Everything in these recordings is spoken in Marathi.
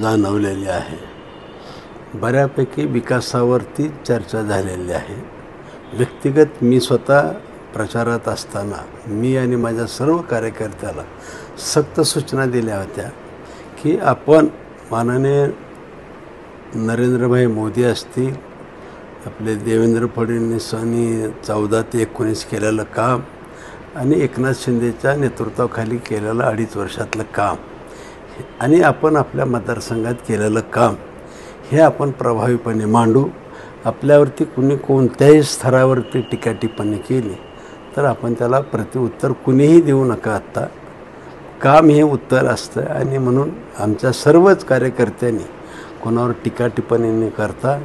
जाणवलेली आहे. बऱ्यापैकी विकासावरती चर्चा झालेली आहे. व्यक्तिगत मी स्वतः प्रचारात असताना मी आणि माझ्या सर्व कार्यकर्त्याला सक्त सूचना दिल्या होत्या की आपण माननीय नरेंद्रभाई मोदी असतील, आपले देवेंद्र फडणवीसांनी 14 ते 19 केलेलं काम आणि एकनाथ शिंदेच्या नेतृत्वाखाली केलेलं 2.5 वर्षातलं काम आणि आपण आपल्या मतदारसंघात केलेलं काम हे आपण प्रभावीपणे मांडू. आपल्यावरती कुणी कोणत्याही स्तरावरती टीका टिप्पणी केली तर आपण त्याला प्रत्युत्तर कुणीही देऊ नका. आत्ता काम हे उत्तर असतं आणि म्हणून आमच्या सर्वच कार्यकर्त्यांनी कोणावर टीका टिप्पणी न करता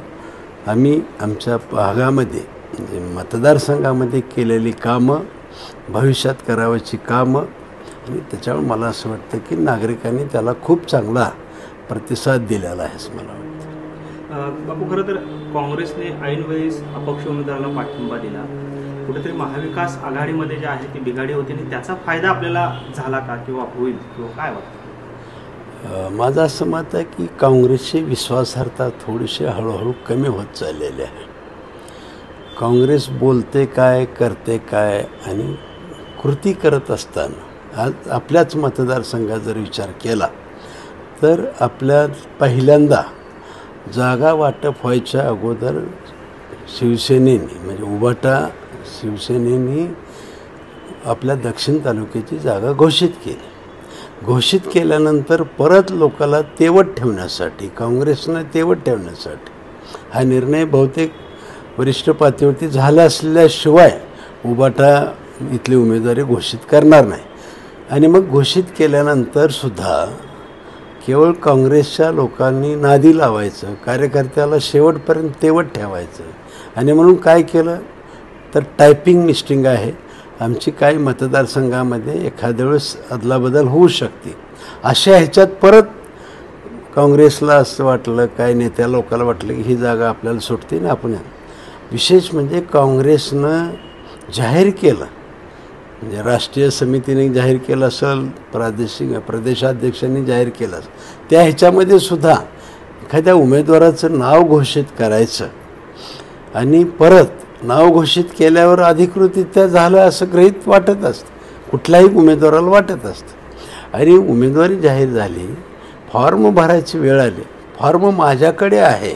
आम्ही आमच्या भागामध्ये म्हणजे मतदारसंघामध्ये केलेली कामं, भविष्यात करावयाची कामं आणि त्याच्यामुळे मला असं वाटतं की नागरिकांनी त्याला खूप चांगला प्रतिसाद दिलेला आहे असं मला वाटतं. बापू, खरं तर काँग्रेसने ऐनवेळेस अपक्ष उमेदवाराला पाठिंबा दिला. कुठेतरी महाविकास आघाडीमध्ये जे आहे ती बिघाडी होती आणि त्याचा फायदा आपल्याला झाला का किंवा होईल किंवा काय वाटतं? माझं असं मत आहे की काँग्रेसची विश्वासार्हता थोडीशी हळूहळू कमी होत चाललेली आहे. काँग्रेस बोलते काय, करते काय आणि कृती करत असताना आज आपल्याच मतदारसंघात जर विचार केला तर आपल्या पहिल्यांदा जागा वाटप व्हायच्या अगोदर शिवसेनेने म्हणजे उभाटा शिवसेनेने आपल्या दक्षिण तालुक्याची जागा घोषित केली. घोषित केल्यानंतर परत लोकाला तेवत ठेवण्यासाठी, काँग्रेसनं तेवत ठेवण्यासाठी हा निर्णय बहुतेक वरिष्ठ पातळीवरती झाला असल्याशिवाय उभाटा इथली उमेदवारी घोषित करणार नाही. आणि मग घोषित केल्यानंतर सुद्धा केवळ काँग्रेसच्या लोकांनी नादी लावायचं, कार्यकर्त्याला शेवटपर्यंत तेवत ठेवायचं. आणि म्हणून काय केलं तर टायपिंग मिस्टिंग आहे. आमची काही मतदारसंघामध्ये एखाद्या वेळेस अदलाबदल होऊ शकते. अशा ह्याच्यात परत काँग्रेसला असं वाटलं, काही नेत्या लोकांना वाटलं की ही जागा आपल्याला सुटते ना आपण. विशेष म्हणजे काँग्रेसनं जाहीर केलं, म्हणजे राष्ट्रीय समितीने जाहीर केलं असेल, प्रदेशाध्यक्षांनी जाहीर केलं असेल, त्या ह्याच्यामध्ये सुद्धा एखाद्या उमेदवाराचं नाव घोषित करायचं आणि परत नाव घोषित केल्यावर अधिकृतरित्या झालं असं गृहीत वाटत असतं, कुठल्याही उमेदवाराला वाटत असतं. आणि उमेदवारी जाहीर झाली, फॉर्म भरायची वेळ आली, फॉर्म माझ्याकडे आहे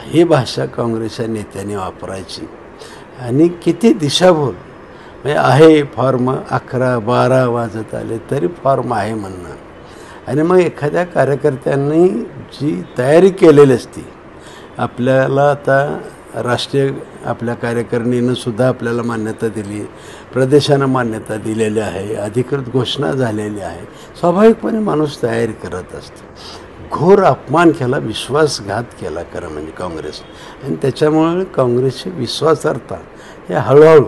ही भाषा काँग्रेसच्या नेत्यांनी वापरायची आणि किती दिशाभूल म्हणजे आहे. फॉर्म 11-12 वाजत आले तरी फॉर्म आहे म्हणणं. आणि मग एखाद्या कार्यकर्त्यांनी जी तयारी केलेली असती, आपल्याला आता राष्ट्रीय आपल्या कार्यकारिणीनं सुद्धा आपल्याला मान्यता दिली, प्रदेशानं मान्यता दिलेली आहे, अधिकृत घोषणा झालेली आहे. स्वाभाविकपणे माणूस तयारी करत असतो. घोर अपमान केला, विश्वासघात केला खरं म्हणजे काँग्रेस. आणि त्याच्यामुळे काँग्रेसची विश्वासार्हता हे हळूहळू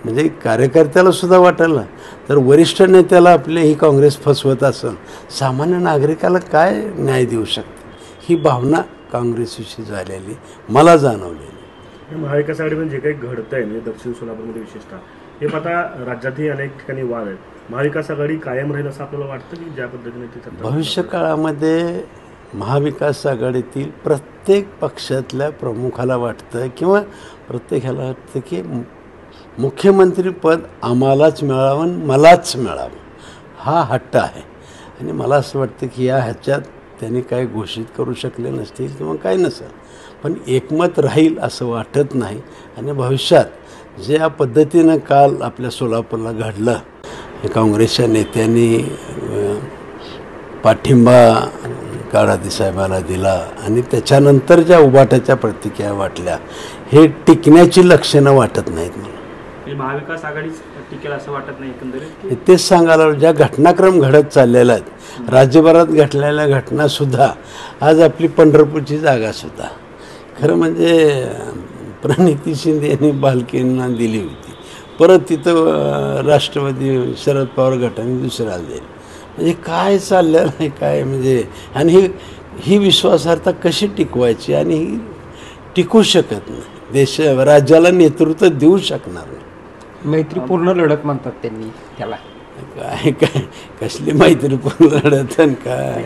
म्हणजे कार्यकर्त्याला सुद्धा वाटेल ना, तर वरिष्ठ नेत्याला आपले ही काँग्रेस फसवत असेल, सामान्य नागरिकाला काय न्याय देऊ शकते, ही भावना काँग्रेसविषयी झालेली मला जाणवलेली. महाविकास आघाडीमध्ये जे काही घडतं आहे म्हणजे दक्षिण सोलापूरमध्ये विशेषतः हे आता राज्यातही अनेक ठिकाणी वाद आहेत. महाविकास आघाडी कायम राहील असं आपल्याला वाटतं की ज्या पद्धतीने ती भविष्य काळामध्ये महाविकास आघाडीतील प्रत्येक पक्षातल्या प्रमुखाला वाटतं किंवा प्रत्येकाला वाटतं की मुख्यमंत्रीपद आम्हालाच मिळावं, मलाच मिळावं हा हट्ट आहे. आणि मला असं वाटतं की या ह्याच्यात त्यांनी काही घोषित करू शकले नसतील किंवा काही नसेल, पण एकमत राहील असं वाटत नाही. आणि भविष्यात जे या पद्धतीनं काल आपल्या सोलापूरला घडलं, हे काँग्रेसच्या नेत्यांनी पाठिंबा काळादी साहेबाला दिला आणि त्याच्यानंतर ज्या उभाटाच्या प्रतिक्रिया वाटल्या, हे टिकण्याची लक्षणं वाटत नाहीत मला. महाविकास आघाडी टिकेल असं वाटत नाही एकंदरीत. तेच सांगायला ज्या घटनाक्रम घडत चाललेल्या आहेत, राज्यभरात घडलेल्या घटनासुद्धा आज आपली पंढरपूरची जागासुद्धा खरं म्हणजे प्रणिती शिंदे यांनी बालकींना दिली होती, परत तिथं राष्ट्रवादी शरद पवार गटाने दुसऱ्याला दिली. म्हणजे काय चाललेलं आहे काय म्हणजे. आणि ही विश्वासार्हता कशी टिकवायची आणि ही टिकू शकत नाही, राज्याला नेतृत्व देऊ शकणार नाही. मैत्रीपूर्ण लढत म्हणतात त्यांनी त्याला. काय काय कसली मैत्रीपूर्ण लढत आणि काय.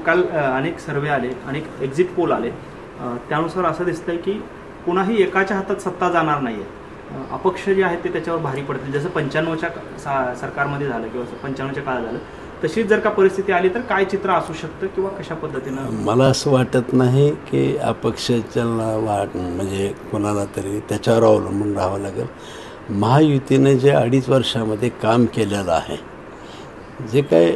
काल अनेक सर्वे आले, अनेक एक्झिट पोल आले, त्यानुसार असं दिसतंय की कुणाही एकाच्या हातात सत्ता जाणार नाही आहे. अपक्ष जे आहेत ते त्याच्यावर भारी पडतील, जसं 95च्या सरकारमध्ये झालं किंवा 95च्या काळात झालं. तशीच जर का परिस्थिती आली तर काय चित्र असू शकतं किंवा कशा पद्धतीनं? मला असं वाटत नाही की अपक्षाच्या म्हणजे कोणाला तरी त्याच्यावर अवलंबून राहावं लागेल. महायुतीने जे 2.5 वर्षामध्ये काम केलेलं आहे, जे काय